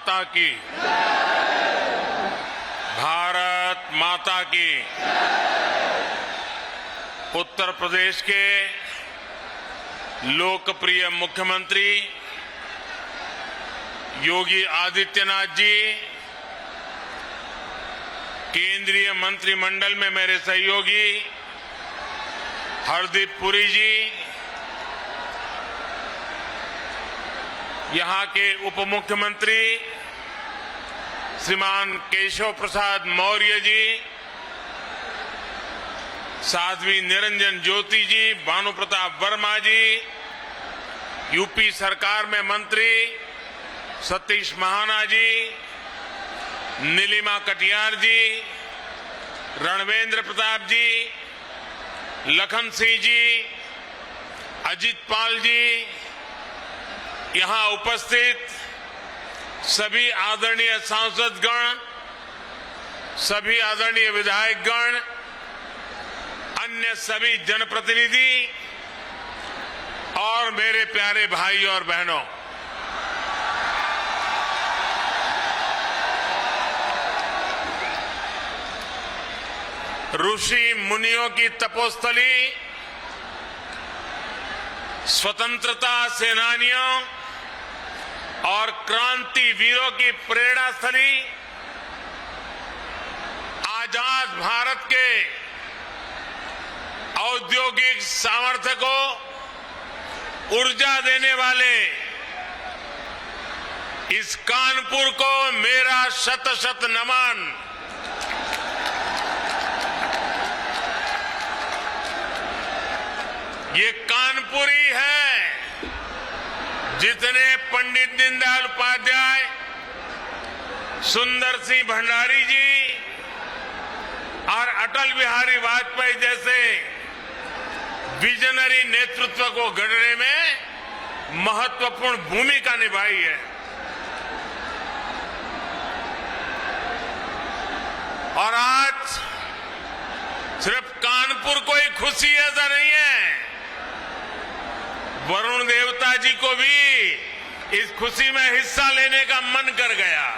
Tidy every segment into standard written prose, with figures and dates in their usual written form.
माता की, भारत माता की। उत्तर प्रदेश के लोकप्रिय मुख्यमंत्री योगी आदित्यनाथ जी, केंद्रीय मंत्रिमंडल में मेरे सहयोगी हरदीप पुरी जी, यहां के उप मुख्यमंत्री श्रीमान केशव प्रसाद मौर्य जी, साध्वी निरंजन ज्योति जी, भानु प्रताप वर्मा जी, यूपी सरकार में मंत्री सतीश महाना जी, नीलिमा कटियार जी, रणवेंद्र प्रताप जी, लखन सिंह जी, अजित पाल जी, यहां उपस्थित सभी आदरणीय सांसदगण, सभी आदरणीय विधायकगण, अन्य सभी जनप्रतिनिधि और मेरे प्यारे भाई और बहनों, ऋषि मुनियों की तपोस्थली, स्वतंत्रता सेनानियों और क्रांति वीरों की प्रेरणा स्थली, आजाद भारत के औद्योगिक सामर्थ्य को ऊर्जा देने वाले इस कानपुर को मेरा शत शत नमन। ये कानपुर ही है जितने पंडित दीनदयाल उपाध्याय, सुंदर सिंह भंडारी जी और अटल बिहारी वाजपेयी जैसे विजनरी नेतृत्व को गढ़ने में महत्वपूर्ण भूमिका निभाई है। और आज सिर्फ कानपुर को ही खुशी ऐसा नहीं है, वरुण देवता जी को भी इस खुशी में हिस्सा लेने का मन कर गया।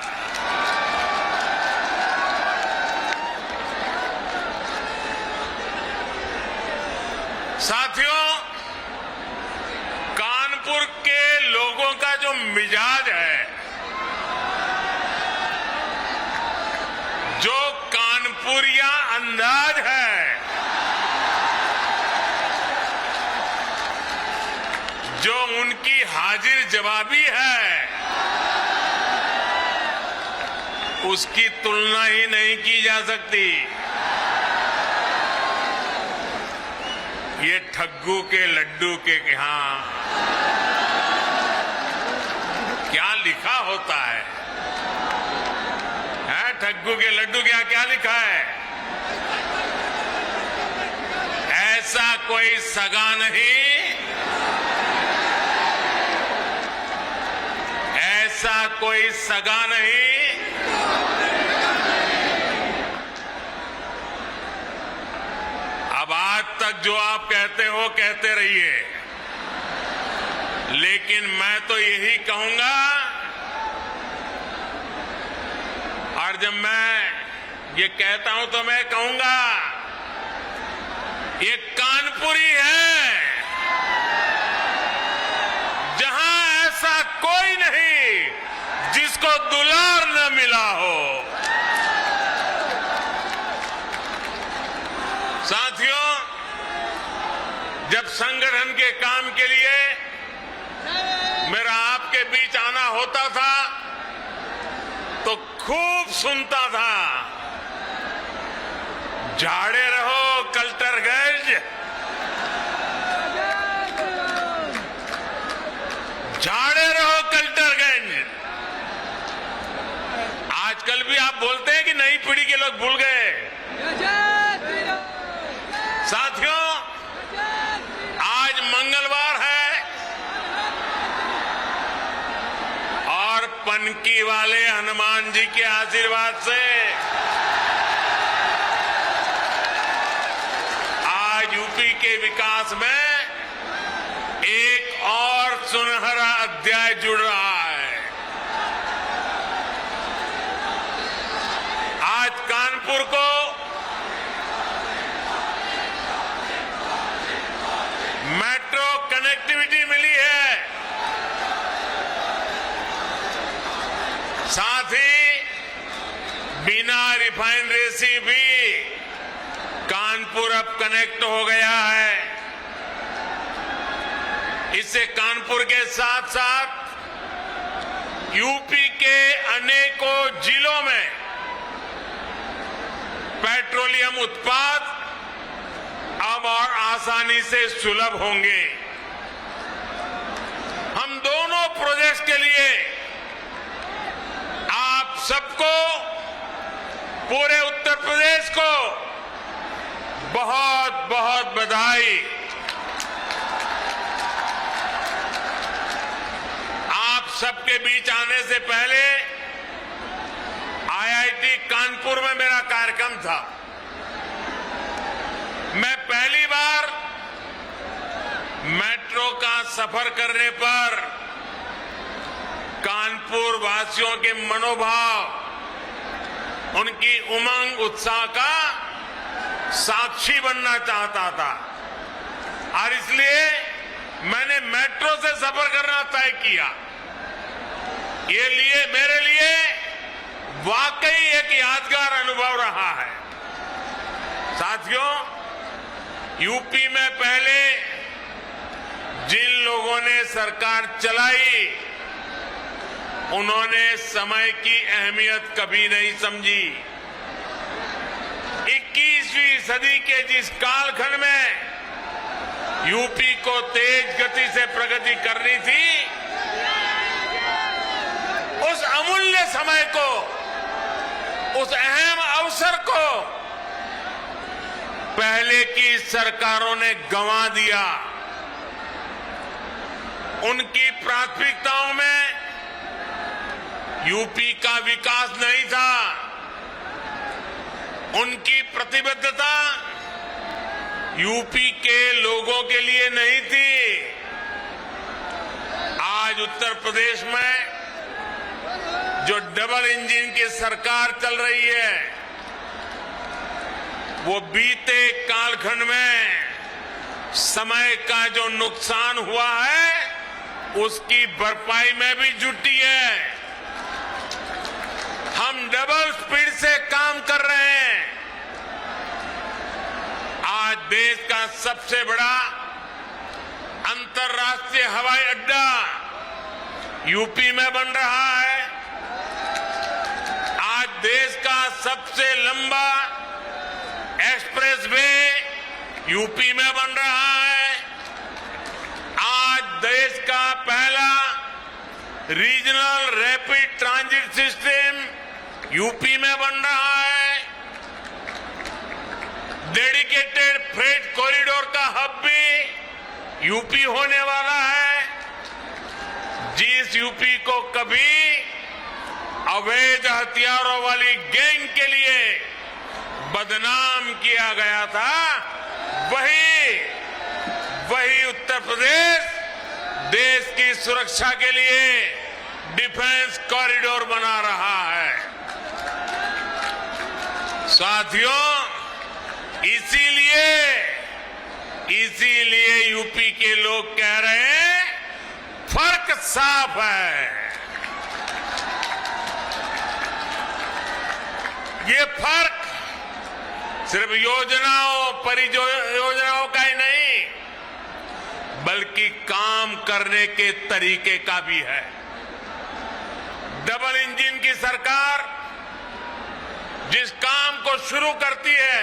साथियों, कानपुर के लोगों का जो मिजाज है, जो कानपुरिया अंदाज है, जो उनकी हाजिर जवाबी है, उसकी तुलना ही नहीं की जा सकती। ये ठग्गू के लड्डू के यहां क्या लिखा होता है? ठग्गू के लड्डू के यहां क्या लिखा है? ऐसा कोई सगा नहीं, ऐसा कोई सगा नहीं। अब आज तक जो आप कहते हो कहते रहिए, लेकिन मैं तो यही कहूंगा, और जब मैं ये कहता हूं तो मैं कहूंगा ये कानपुरी है जहां ऐसा कोई नहीं जिसको दुलार न मिला हो। साथियों, जब संगठन के काम के लिए मेरा आपके बीच आना होता था तो खूब सुनता था, झाड़े रहो कल्टरगंज, झाड़े रहो कल्टरगंज। आजकल भी आप बोलते हैं कि नई पीढ़ी के लोग भूल गए। साथियों, आज मंगलवार है और पनकी वाले हनुमान जी के आशीर्वाद से आज यूपी के विकास में एक और सुनहरा अध्याय जुड़ रहा है। कानपुर अब कनेक्ट हो गया है। इससे कानपुर के साथ साथ यूपी के अनेकों जिलों में पेट्रोलियम उत्पाद अब और आसानी से सुलभ होंगे। हम दोनों प्रोजेक्ट्स के लिए आप सबको, पूरे उत्तर प्रदेश को बहुत बहुत बधाई। आप सबके बीच आने से पहले आईआईटी कानपुर में मेरा कार्यक्रम था। मैं पहली बार मेट्रो का सफर करने पर कानपुर वासियों के मनोभाव, उनकी उमंग उत्साह का साक्षी बनना चाहता था और इसलिए मैंने मेट्रो से सफर करना तय किया। ये मेरे लिए वाकई एक यादगार अनुभव रहा है। साथियों, यूपी में पहले जिन लोगों ने सरकार चलाई, उन्होंने समय की अहमियत कभी नहीं समझी। 21वीं सदी के जिस कालखंड में यूपी को तेज गति से प्रगति करनी थी, उस अमूल्य समय को, उस अहम अवसर को पहले की सरकारों ने गंवा दिया। उनकी प्राथमिकताओं में यूपी का विकास नहीं था, उनकी प्रतिबद्धता यूपी के लोगों के लिए नहीं थी। आज उत्तर प्रदेश में जो डबल इंजन की सरकार चल रही है, वो बीते कालखंड में समय का जो नुकसान हुआ है, उसकी भरपाई में भी जुटी है। हम डबल स्पीड से काम कर रहे हैं। आज देश का सबसे बड़ा अंतर्राष्ट्रीय हवाई अड्डा यूपी में बन रहा है। आज देश का सबसे लंबा एक्सप्रेसवे यूपी में बन रहा है। आज देश का पहला regional rapid transit system UP में बन रहा है। डेडिकेटेड फ्रेट कॉरिडोर का हब भी यूपी होने वाला है। जिस यूपी को कभी अवैध हथियारों वाली गैंग के लिए बदनाम किया गया था, वही उत्तर प्रदेश देश की सुरक्षा के लिए डिफेंस कॉरिडोर बना रहा है। साथियों, इसीलिए यूपी के लोग कह रहे हैं, फर्क साफ है। ये फर्क सिर्फ योजनाओं, परियोजनाओं का ही नहीं, बल्कि काम करने के तरीके का भी है। डबल इंजन की सरकार जिस काम को शुरू करती है,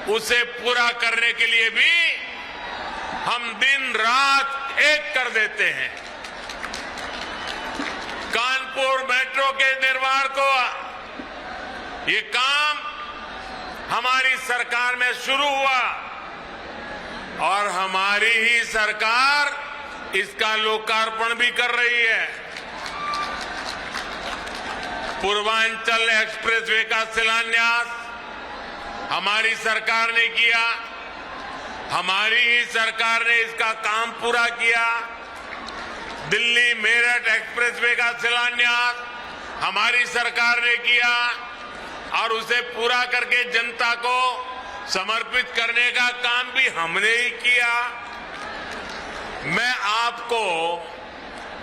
उसे पूरा करने के लिए भी हम दिन रात एक कर देते हैं। कानपुर मेट्रो के निर्माण को, ये काम हमारी सरकार में शुरू हुआ और हमारी ही सरकार इसका लोकार्पण भी कर रही है। पूर्वांचल एक्सप्रेसवे का शिलान्यास हमारी सरकार ने किया। हमारी ही सरकार ने इसका काम पूरा किया। दिल्ली मेरठ एक्सप्रेसवे का शिलान्यास हमारी सरकार ने किया और उसे पूरा करके जनता को समर्पित करने का काम भी हमने ही किया। मैं आपको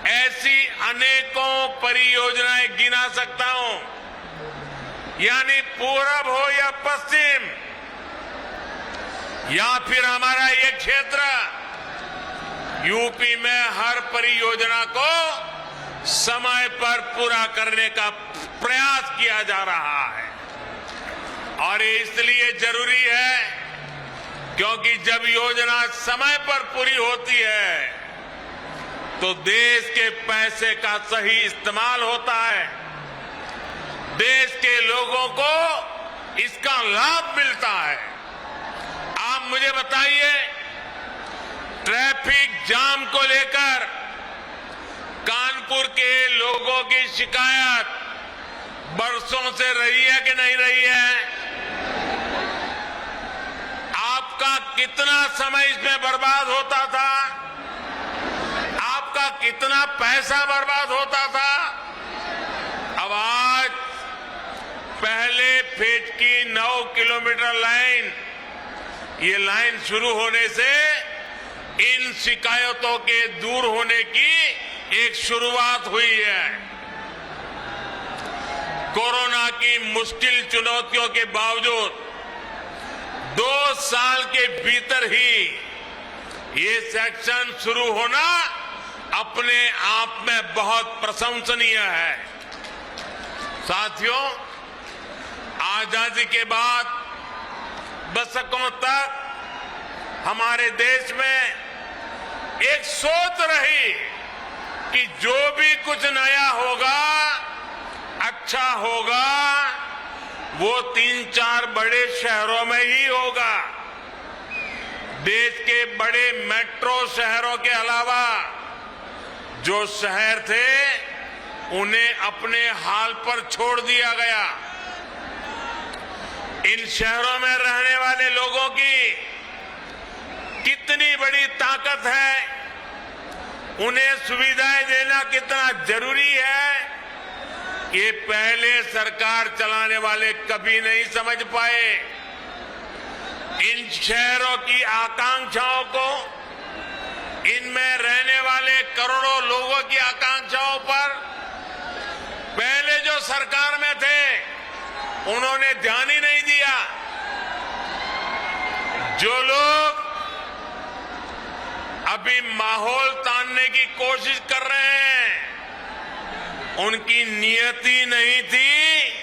ऐसी अनेकों परियोजनाएं गिना सकता हूं, यानी पूरब हो या पश्चिम, या फिर हमारा ये क्षेत्र यूपी में हर परियोजना को समय पर पूरा करने का प्रयास किया जा रहा है। और ये इसलिए जरूरी है क्योंकि जब योजना समय पर पूरी होती है तो देश के पैसे का सही इस्तेमाल होता है, देश के लोगों को इसका लाभ मिलता है। आप मुझे बताइए, ट्रैफिक जाम को लेकर कानपुर के लोगों की शिकायत बरसों से रही है कि नहीं रही है? आपका कितना समय इसमें बर्बाद होता था? आपका कितना पैसा बर्बाद होता था? अब आज पहले फेज की 9 किलोमीटर लाइन, ये लाइन शुरू होने से इन शिकायतों के दूर होने की एक शुरुआत हुई है। कोरोना की मुश्किल चुनौतियों के बावजूद 2 साल के भीतर ही ये सेक्शन शुरू होना अपने आप में बहुत प्रशंसनीय है। साथियों, आजादी के बाद दशकों तक हमारे देश में एक सोच रही कि जो भी कुछ नया होगा, अच्छा होगा, वो 3-4 बड़े शहरों में ही होगा। देश के बड़े मेट्रो शहरों के अलावा जो शहर थे उन्हें अपने हाल पर छोड़ दिया गया। इन शहरों में रहने वाले लोगों की कितनी बड़ी ताकत है, उन्हें सुविधाएं देना कितना जरूरी है, ये पहले सरकार चलाने वाले कभी नहीं समझ पाए। इन शहरों की आकांक्षाओं को, इनमें रहने वाले करोड़ों लोगों की आकांक्षाओं पर पहले जो सरकार में थे उन्होंने ध्यान ही नहीं दिया। जो लोग अभी माहौल तानने की कोशिश कर रहे हैं, उनकी नियति नहीं थी,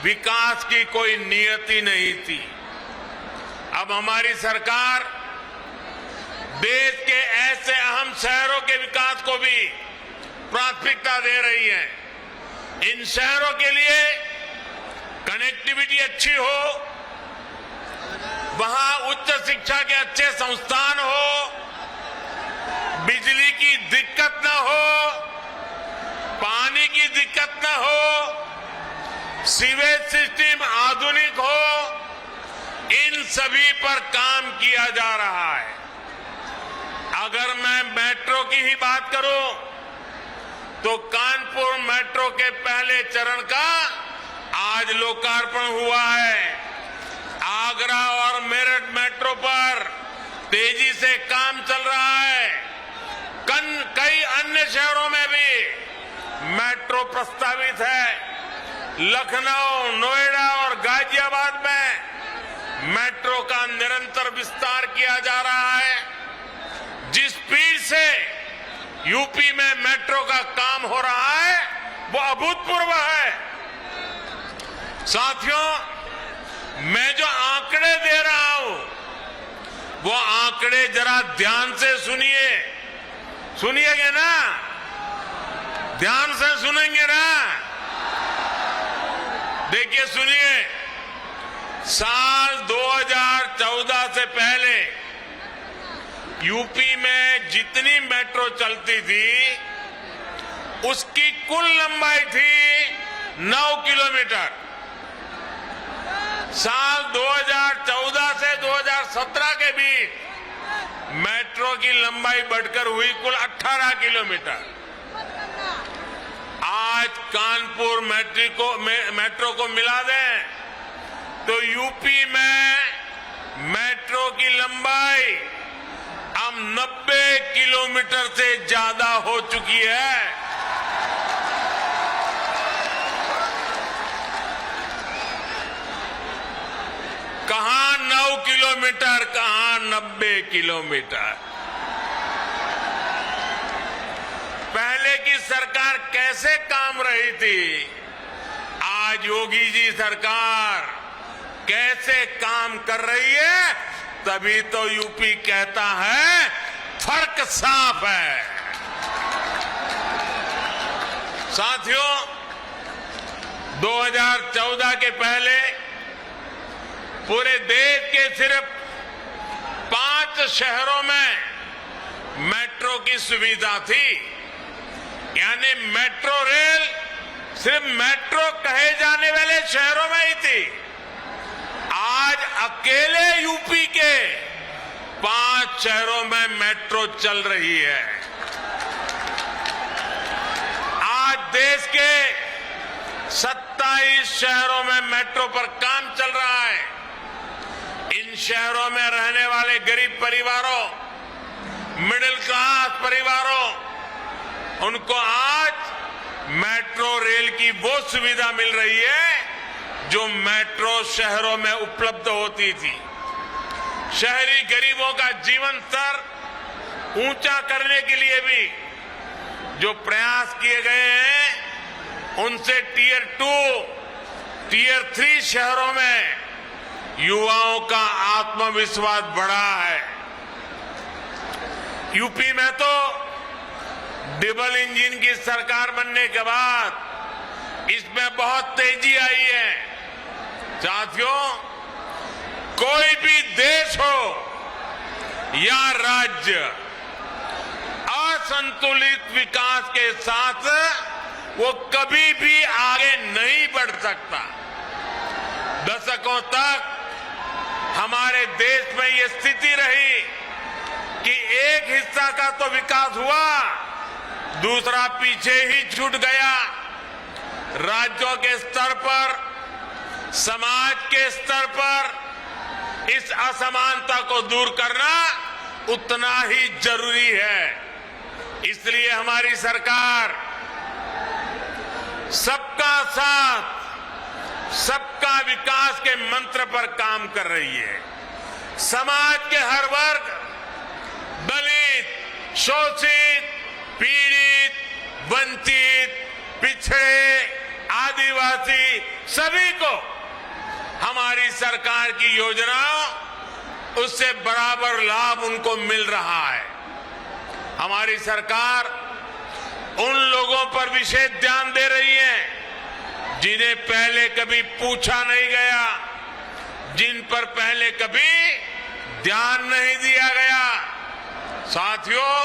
विकास की कोई नियति नहीं थी। अब हमारी सरकार देश के ऐसे अहम शहरों के विकास को भी प्राथमिकता दे रही है। इन शहरों के लिए कनेक्टिविटी अच्छी हो, वहां उच्च शिक्षा के अच्छे संस्थान हो, बिजली की दिक्कत न हो, पानी की दिक्कत न हो, सीवेज सिस्टम आधुनिक हो, इन सभी पर काम किया जा रहा है। अगर मैं मेट्रो की ही बात करूं तो कानपुर मेट्रो के पहले चरण का आज लोकार्पण हुआ है। आगरा और मेरठ मेट्रो पर तेजी से काम चल रहा है। कई अन्य शहरों में भी मेट्रो प्रस्तावित है। लखनऊ, नोएडा और गाजियाबाद में मेट्रो का निरंतर विस्तार किया जा रहा है। जिस स्पीड से यूपी में मेट्रो का काम हो रहा है वो अभूतपूर्व है। साथियों, मैं जो आंकड़े दे रहा हूं वो आंकड़े जरा ध्यान से सुनिए। सुनिएगा ना? ध्यान से सुनेंगे ना? देखिए, सुनिए। साल 2014 से पहले यूपी में जितनी मेट्रो चलती थी उसकी कुल लंबाई थी 9 किलोमीटर। साल 2014 से 2017 के बीच मेट्रो की लंबाई बढ़कर हुई कुल 18 किलोमीटर। आज कानपुर मेट्रो को मिला दें तो यूपी में मेट्रो की लंबाई अब 90 किलोमीटर से ज्यादा हो चुकी है। कहां 9 किलोमीटर, कहां 90 किलोमीटर। पहले की सरकार कैसे काम रही थी, आज योगी जी सरकार कैसे काम कर रही है, तभी तो यूपी कहता है फर्क साफ है। साथियों, 2014 के पहले पूरे देश के सिर्फ 5 शहरों में मेट्रो की सुविधा थी, यानी मेट्रो रेल सिर्फ मेट्रो कहे जाने वाले शहरों में ही थी। आज अकेले यूपी के 5 शहरों में मेट्रो चल रही है। आज देश के 27 शहरों में मेट्रो पर काम चल रहा है। इन शहरों में रहने वाले गरीब परिवारों, मिडिल क्लास परिवारों, उनको आज मेट्रो रेल की वो सुविधा मिल रही है जो मेट्रो शहरों में उपलब्ध होती थी। शहरी गरीबों का जीवन स्तर ऊंचा करने के लिए भी जो प्रयास किए गए हैं, उनसे टियर 2, टियर 3 शहरों में युवाओं का आत्मविश्वास बढ़ा है। यूपी में तो डबल इंजन की सरकार बनने के बाद इसमें बहुत तेजी आई है। साथियों, कोई भी देश हो या राज्य असंतुलित विकास के साथ वो कभी भी आगे नहीं बढ़ सकता। दशकों तक हमारे देश में ये स्थिति रही कि एक हिस्सा का तो विकास हुआ, दूसरा पीछे ही छूट गया। राज्यों के स्तर पर, समाज के स्तर पर इस असमानता को दूर करना उतना ही जरूरी है। इसलिए हमारी सरकार सबका साथ, सबका विकास के मंत्र पर काम कर रही है। समाज के हर वर्ग, दलित, शोषित, पीड़ित, वंचित, पिछड़े, आदिवासी, सभी को हमारी सरकार की योजनाओं, उससे बराबर लाभ उनको मिल रहा है। हमारी सरकार उन लोगों पर विशेष ध्यान दे रही है जिन्हें पहले कभी पूछा नहीं गया, जिन पर पहले कभी ध्यान नहीं दिया गया। साथियों,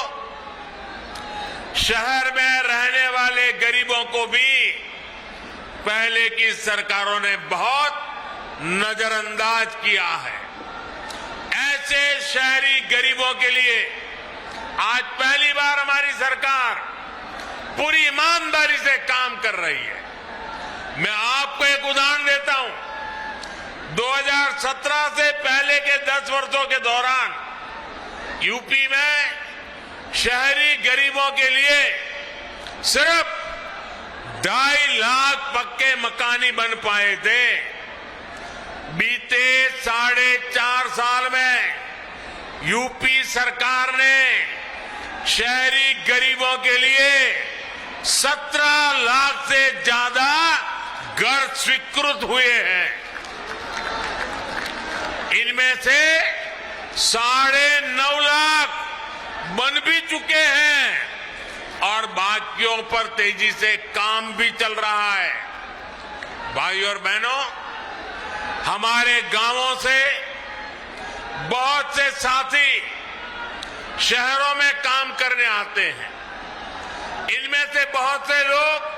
शहर में रहने वाले गरीबों को भी पहले की सरकारों ने बहुत नजरअंदाज किया है। ऐसे शहरी गरीबों के लिए आज पहली बार हमारी सरकार पूरी ईमानदारी से काम कर रही है। मैं आपको एक उदाहरण देता हूं। 2017 से पहले के 10 वर्षों के दौरान यूपी में शहरी गरीबों के लिए सिर्फ 2.5 लाख पक्के मकान ही बन पाए थे। बीते 4.5 साल में यूपी सरकार ने शहरी गरीबों के लिए 17 लाख से ज्यादा घर स्वीकृत हुए हैं। इनमें से 9.5 लाख बन भी चुके हैं और बाकियों पर तेजी से काम भी चल रहा है। भाइयों और बहनों, हमारे गांवों से बहुत से साथी शहरों में काम करने आते हैं। इनमें से बहुत से लोग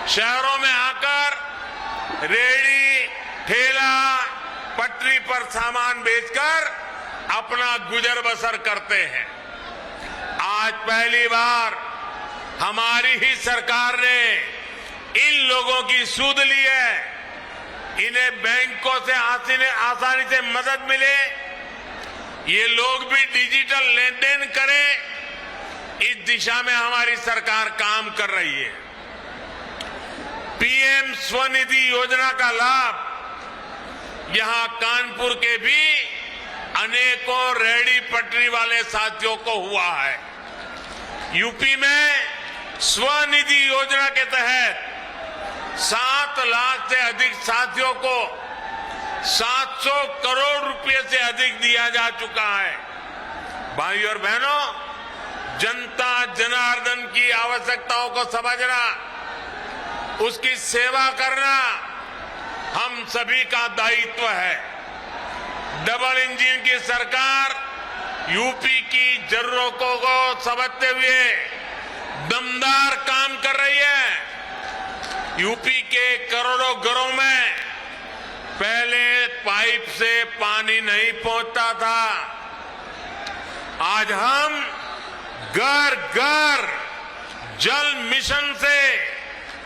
शहरों में आकर रेहड़ी, ठेला, पटरी पर सामान बेचकर अपना गुजर बसर करते हैं। आज पहली बार हमारी ही सरकार ने इन लोगों की सूद ली है। इन्हें बैंकों से आसानी से मदद मिले, ये लोग भी डिजिटल लेन देन करें, इस दिशा में हमारी सरकार काम कर रही है। पीएम स्वनिधि योजना का लाभ यहां कानपुर के भी अनेकों रेहड़ी पटरी वाले साथियों को हुआ है। यूपी में स्वनिधि योजना के तहत 7 लाख से अधिक साथियों को 700 करोड़ रुपए से अधिक दिया जा चुका है। भाई और बहनों, जनता जनार्दन की आवश्यकताओं को समझना, उसकी सेवा करना हम सभी का दायित्व है। डबल इंजन की सरकार यूपी की जरूरतों को समझते हुए दमदार काम कर रही है। यूपी के करोड़ों घरों में पहले पाइप से पानी नहीं पहुंचता था। आज हम घर घर जल मिशन से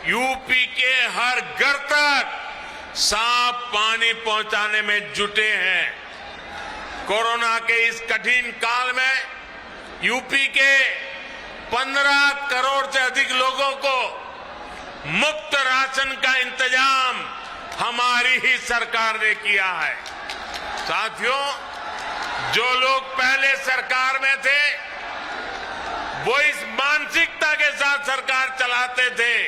यूपी के हर घर तक साफ पानी पहुंचाने में जुटे हैं। कोरोना के इस कठिन काल में यूपी के 15 करोड़ से अधिक लोगों को मुफ्त राशन का इंतजाम हमारी ही सरकार ने किया है। साथियों, जो लोग पहले सरकार में थे वो इस मानसिकता के साथ सरकार चलाते थे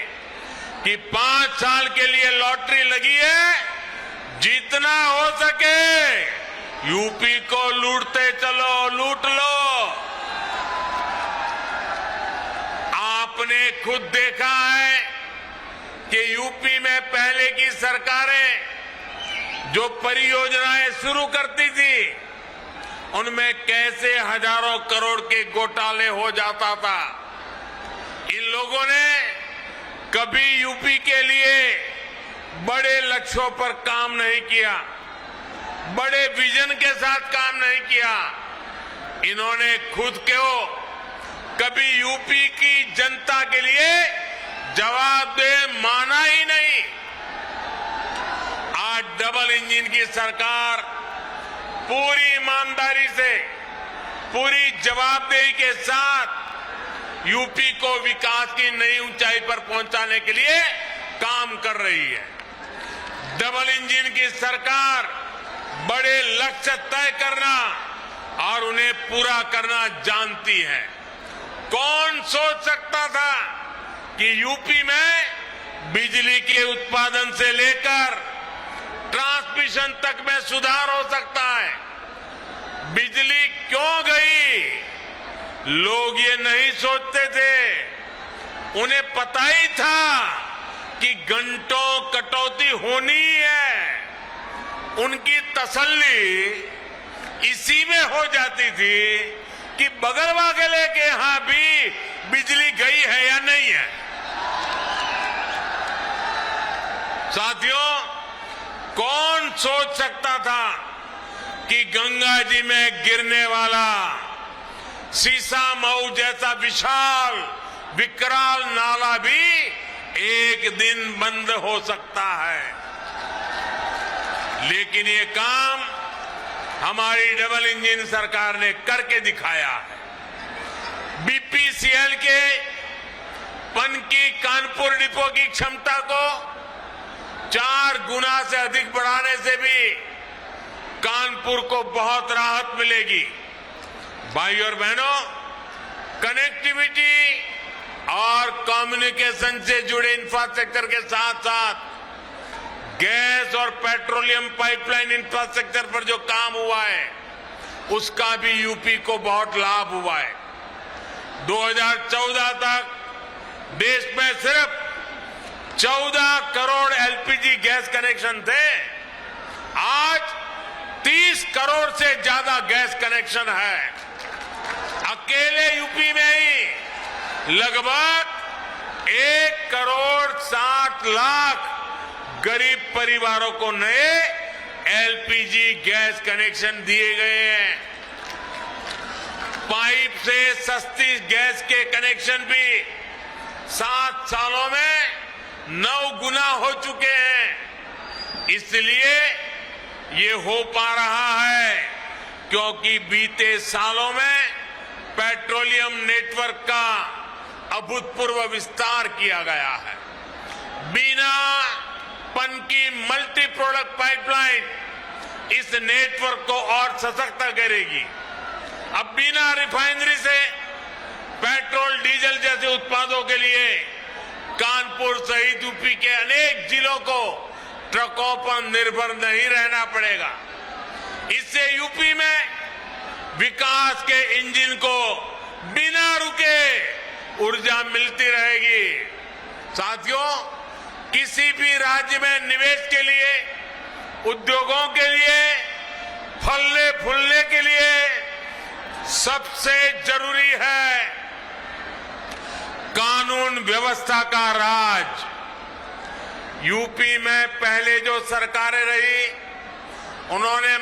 कि 5 साल के लिए लॉटरी लगी है, जितना हो सके यूपी को लूटते चलो, लूट लो। आपने खुद देखा है कि यूपी में पहले की सरकारें जो परियोजनाएं शुरू करती थी उनमें कैसे हजारों करोड़ के घोटाले हो जाता था। इन लोगों ने कभी यूपी के लिए बड़े लक्ष्यों पर काम नहीं किया, बड़े विजन के साथ काम नहीं किया। इन्होंने खुद को कभी यूपी की जनता के लिए जवाबदेह माना ही नहीं। आज डबल इंजन की सरकार पूरी ईमानदारी से, पूरी जवाबदेही के साथ यूपी को विकास की नई ऊंचाई पर पहुंचाने के लिए काम कर रही है। डबल इंजन की सरकार बड़े लक्ष्य तय करना और उन्हें पूरा करना जानती है। कौन सोच सकता था कि यूपी में बिजली के उत्पादन से लेकर ट्रांसमिशन तक में सुधार हो सकता है। बिजली क्यों गई, लोग ये नहीं सोचते थे। उन्हें पता ही था कि घंटों कटौती होनी है। उनकी तसल्ली इसी में हो जाती थी कि बगल वाले के यहां भी बिजली गई है या नहीं है। साथियों, कौन सोच सकता था कि गंगा जी में गिरने वाला सीसा मऊ जैसा विशाल विकराल नाला भी एक दिन बंद हो सकता है। लेकिन ये काम हमारी डबल इंजन सरकार ने करके दिखाया है। बीपीसीएल के पनकी कानपुर डिपो की क्षमता को 4 गुना से अधिक बढ़ाने से भी कानपुर को बहुत राहत मिलेगी। भाई और बहनों, कनेक्टिविटी और कम्युनिकेशन से जुड़े इंफ्रास्ट्रक्चर के साथ साथ गैस और पेट्रोलियम पाइपलाइन इंफ्रास्ट्रक्चर पर जो काम हुआ है उसका भी यूपी को बहुत लाभ हुआ है। 2014 तक देश में सिर्फ 14 करोड़ एलपीजी गैस कनेक्शन थे। आज 30 करोड़ से ज्यादा गैस कनेक्शन है। अकेले यूपी में ही लगभग 1 करोड़ 60 लाख गरीब परिवारों को नए एलपीजी गैस कनेक्शन दिए गए हैं। पाइप से सस्ती गैस के कनेक्शन भी 7 सालों में 9 गुना हो चुके हैं। इसलिए ये हो पा रहा है क्योंकि बीते सालों में पेट्रोलियम नेटवर्क का अभूतपूर्व विस्तार किया गया है। बिना पनकी मल्टी प्रोडक्ट पाइपलाइन इस नेटवर्क को और सशक्त करेगी। अब बिना रिफाइनरी से पेट्रोल डीजल जैसे उत्पादों के लिए कानपुर सहित यूपी के अनेक जिलों को ट्रकों पर निर्भर नहीं रहना पड़ेगा। इससे यूपी में विकास के इंजन को बिना रुके ऊर्जा मिलती रहेगी। साथियों, किसी भी राज्य में निवेश के लिए, उद्योगों के लिए, फलने फूलने के लिए सबसे जरूरी है कानून व्यवस्था का राज। यूपी में पहले जो सरकारें रही, उन्होंने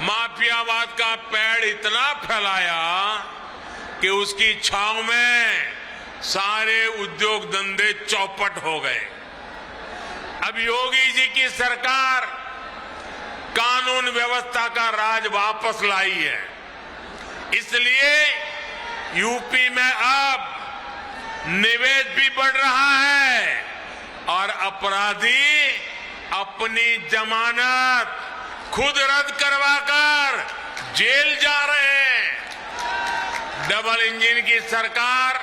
माफियावाद का पेड़ इतना फैलाया कि उसकी छांव में सारे उद्योग धंधे चौपट हो गए। अब योगी जी की सरकार कानून व्यवस्था का राज वापस लाई है। इसलिए यूपी में अब निवेश भी बढ़ रहा है और अपराधी अपनी जमानत खुद रद्द करवाकर जेल जा रहे हैं। डबल इंजन की सरकार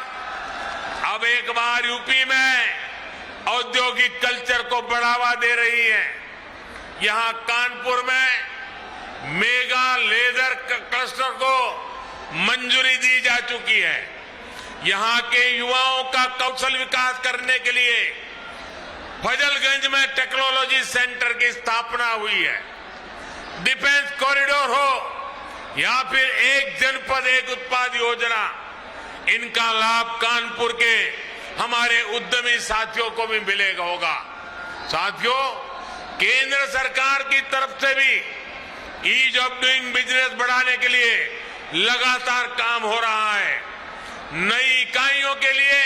अब एक बार यूपी में औद्योगिक कल्चर को बढ़ावा दे रही है। यहां कानपुर में मेगा लेदर क्लस्टर को मंजूरी दी जा चुकी है। यहां के युवाओं का कौशल विकास करने के लिए फजलगंज में टेक्नोलॉजी सेंटर की स्थापना हुई है। डिफेंस कॉरिडोर हो या फिर एक जनपद एक उत्पाद योजना, इनका लाभ कानपुर के हमारे उद्यमी साथियों को भी मिलेगा होगा। साथियों, केंद्र सरकार की तरफ से भी ईज ऑफ डूइंग बिजनेस बढ़ाने के लिए लगातार काम हो रहा है। नई इकाइयों के लिए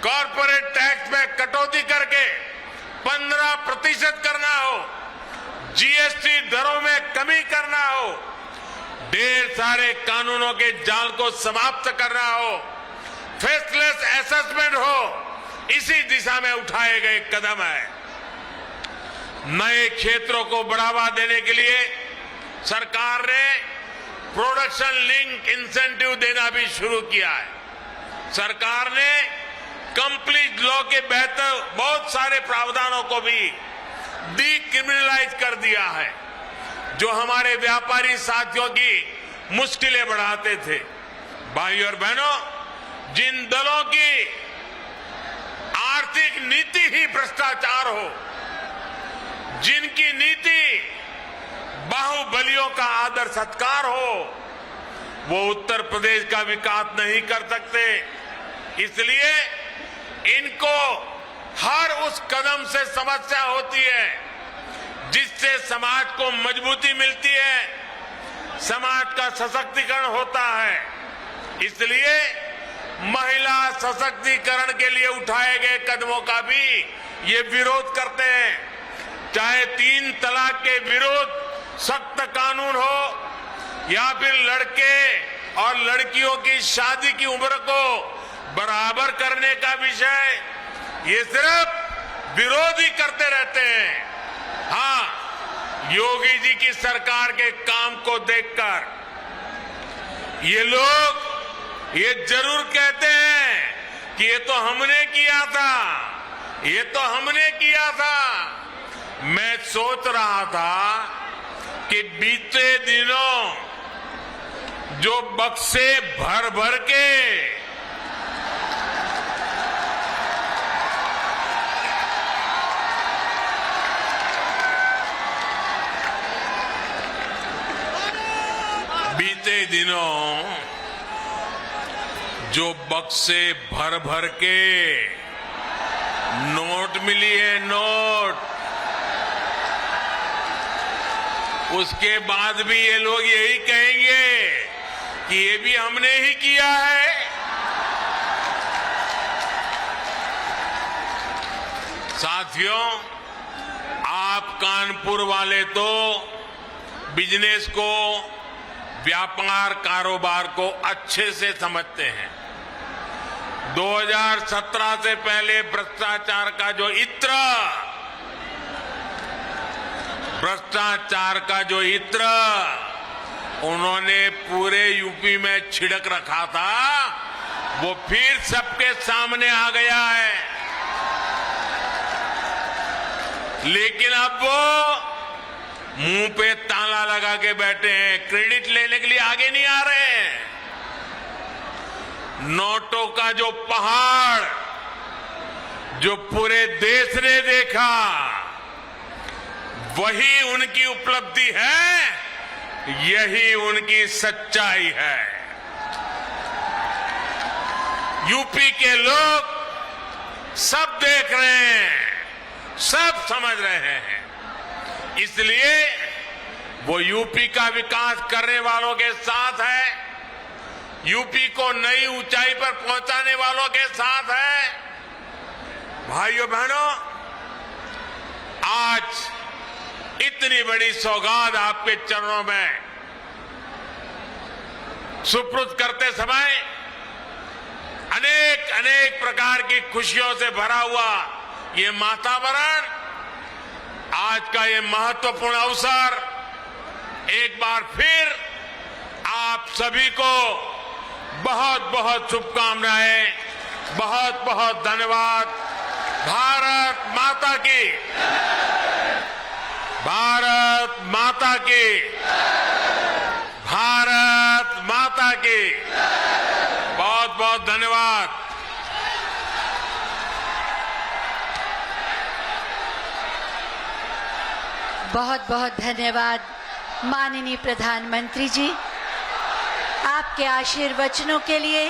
कॉर्पोरेट टैक्स में कटौती करके 15% करना हो, जीएसटी दरों में कमी करना हो, ढेर सारे कानूनों के जाल को समाप्त करना हो, फेसलेस असेसमेंट हो, इसी दिशा में उठाए गए कदम है। नए क्षेत्रों को बढ़ावा देने के लिए सरकार ने प्रोडक्शन लिंक इंसेंटिव देना भी शुरू किया है। सरकार ने कंप्लीट लॉ के बेहतर बहुत सारे प्रावधानों को भी डीक्रिमिनलाइज कर दिया है, जो हमारे व्यापारी साथियों की मुश्किलें बढ़ाते थे। भाइयों और बहनों, जिन दलों की आर्थिक नीति ही भ्रष्टाचार हो, जिनकी नीति बाहुबलियों का आदर सत्कार हो, वो उत्तर प्रदेश का विकास नहीं कर सकते। इसलिए इनको हर उस कदम से समस्या होती है जिससे समाज को मजबूती मिलती है, समाज का सशक्तिकरण होता है। इसलिए महिला सशक्तिकरण के लिए उठाए गए कदमों का भी ये विरोध करते हैं। चाहे 3 तलाक के विरुद्ध सख्त कानून हो या फिर लड़के और लड़कियों की शादी की उम्र को बराबर करने का विषय, ये सिर्फ विरोधी करते रहते हैं। हाँ, योगी जी की सरकार के काम को देखकर ये लोग ये जरूर कहते हैं कि ये तो हमने किया था, ये तो हमने किया था। मैं सोच रहा था कि बीते दिनों जो बक्से भर भर के भर भर के नोट मिली है, नोट, उसके बाद भी ये लोग यही कहेंगे कि ये भी हमने ही किया है। साथियों, आप कानपुर वाले तो बिजनेस को, व्यापार कारोबार को अच्छे से समझते हैं। 2017 से पहले भ्रष्टाचार का जो इत्र भ्रष्टाचार का जो इत्र उन्होंने पूरे यूपी में छिड़क रखा था वो फिर सबके सामने आ गया है। लेकिन अब वो मुंह पे ताला लगा के बैठे हैं, क्रेडिट लेने के लिए आगे नहीं आ रहे हैं। नोटों का जो पहाड़ जो पूरे देश ने देखा वही उनकी उपलब्धि है, यही उनकी सच्चाई है। यूपी के लोग सब देख रहे हैं, सब समझ रहे हैं। इसलिए वो यूपी का विकास करने वालों के साथ है, यूपी को नई ऊंचाई पर पहुंचाने वालों के साथ है। भाइयों बहनों, आज इतनी बड़ी सौगात आपके चरणों में सुपुर्द करते समय अनेक अनेक प्रकार की खुशियों से भरा हुआ ये वातावरण, आज का ये महत्वपूर्ण अवसर एक बार फिर आप सभी को बहुत बहुत शुभकामनाएं, बहुत बहुत धन्यवाद। भारत माता की, भारत माता की, भारत माता की। बहुत बहुत धन्यवाद। बहुत बहुत धन्यवाद माननीय प्रधानमंत्री जी, आपके आशीर्वचनों के लिए।